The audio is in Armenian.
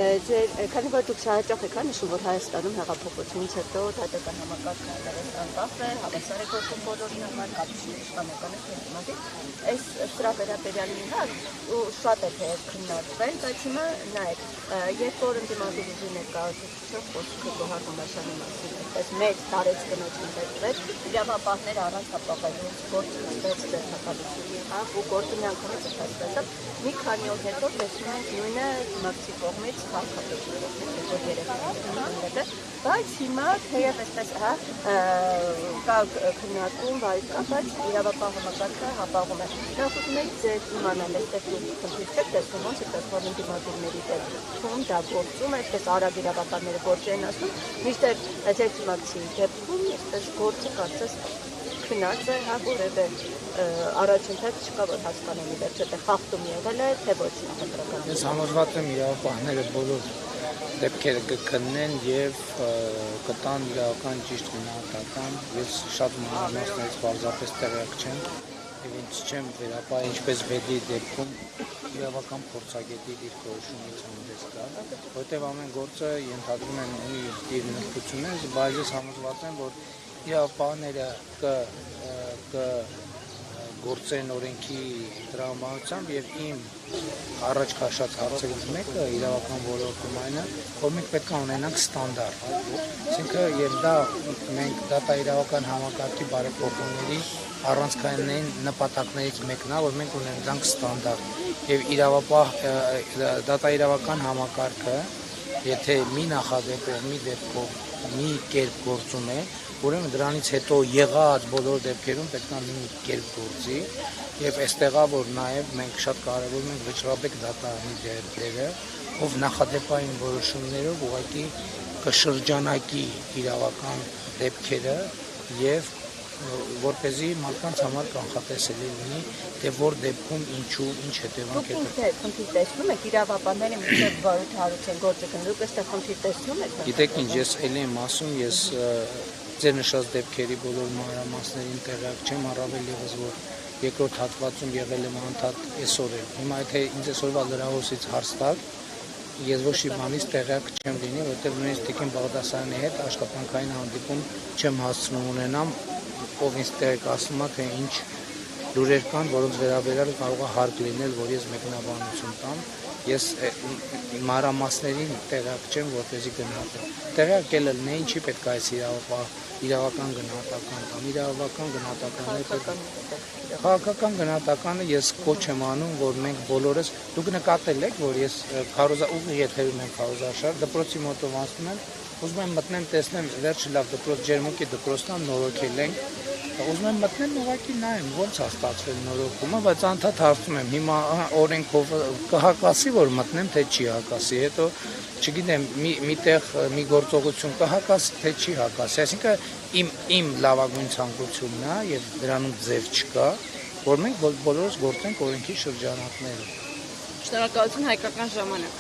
Քանի որ դուք շահաճախ եք նշում, որ Հայաստանում հեղափոխությունից հետո դատական համակարգը հայերեն կախ է, հավասար է գործում բոլորին համար, կապիչների իշխանականից հետմատի, այս սրա վերաբերյալին ու շատ է թեև քննարկվել, բայց հիմա նայեք, երբ որ ընդդիմադիր ուժի ներկայացուցիչը խոսքը Գոհար Գոմաշյանի մասին այդպես մեծ տարեց կնոջին վերցրեց, իրավապահները առանց հապաղելուց գործը ստեց ձերբակալություն եղավ ու գործը միանգամից ստացվեց, մի քանի օր հետո տեսնում ենք նույնը դիմակցի կողմից բայց հիմա թեև այսպես կա քննարկում, բայց իրավապահ համակարգը հապաղում է։ Նախ ուզում եք ձեր իմանալ, այստեղ խնդիր չեք տեսնում, ոնց է տեսնում ընդդիմադիրների դեպքում դա գործում է, այսպես արագ իրավապահները գործ են ասում, մինչդեռ ձեր դիմակցի դեպքում այսպես գործը կարծես քնած է, որևէ առաջընթաց չկա, որ հասկանալի վերջ այդտեղ խախտում եղել է, թե ոչ նախընտրական։ Ես համոզված եմ իրավապահները բոլոր դեպքերը կքննեն եւ կտան իրավական ճիշտ գնահատական։ Ես շատ մանրամասներից պարզապես տեղյակ չեմ եւ ինձ չեմ վերապահ ինչպես վեդի դեպքում իրավական փորձագետի դիրքորոշումից հանդես գալ, որտեղ ամեն գործը ենթադրում են իր նրբությունները, բայց ես համոզված եմ, որ իրավապահները գործեն օրենքի տրամաբանությամբ եւ իմ առաջ քաշած հարցերից մեկը իրավական ոլորտում այն է, որ մենք պետք է ունենանք ստանդարտ, այսինքն եւ դա մենք դատաիրավական համակարգի բարեփոխումների առանցքային նպատակներից մեկն է, որ մենք ունենանք ստանդարտ եւ իրավապահ դատաիրավական համակարգը եթե մի նախադեպով, մի դեպքով մի կերպ գործում է, ուրեմն դրանից հետո եղած բոլոր դեպքերում պետք է մի կերպ գործի եւ այստեղա որ նաեւ մենք շատ կարեւորում ենք վճռաբեկ դատարանի դերը, ով նախադեպային որոշումներով ուղղակի կշրջանակի իրավական դեպքերը եւ որպեսզի մարդկանց համար կանխատեսելի լինի, թե որ դեպքում ինչու ինչ հետևանք է։ Դուք խնդիր տեսնում եք իրավապահները մինչև բարոյթարություն են գործը գնում, դուք այստեղ խնդիր տեսնում եք։ Գիտեք ինչ, ես ելի եմ ասում, ես ձեր նշած դեպքերի բոլոր մանրամասներին տեղյակ չեմ, առավել ևս որ երկրորդ հատվածում եղել եմ անդադ այսօր էլ։ Հիմա եթե ինձ այսօրվա լրահոսից հարց տաք, ես ոչ մի բանից տեղյակ չեմ լինի, որտեղ նույնիսկ Տիկին Բաղդասարյանի հետ աշխատանքային հանդիպում չեմ հասցնում ունենամ, ով ինձ տեղեկ ասում է, թե ինչ լուրեր կան, որոնց վերաբերյալ կարող է հարկ լինել, որ ես մեկնաբանություն տամ, ես մանրամասներին տեղյակ չեմ, որպեսզի գնահատեմ։ Տեղյակ ելել է ինչի պետք է այս իրավական գնահատական կամ իրավական գնահատականները քաղաքական գնահատականը ես կոչ եմ անում, որ մենք բոլորս դուք նկատել եք, որ ես ուղիղ եթերում եմ քարոզարշար, դպրոցի մոտով անցնում եմ, ուզում եմ մտնեմ, տեսնեմ վերջը լավ դպրոց ջերմուկի դպրոցն նորոգել ենք, ուզում եմ մտնեմ ուղղակի նայեմ ոնց է ստացվել նորոգումը, բայց անդադ հարցում եմ հիմա օրենքով կհակասի, որ մտնեմ, թե չի հակասի, հետո չգիտեմ միտեղ մի գործողություն կհակասի, թե չի հակասի, այսինքն իմ լավագույն ցանկությունն է եւ դրանում ձև չկա, որ մենք բոլորս գործենք օրենքի շրջանակներում։ Շնորհակալություն հայկական ժամանակ։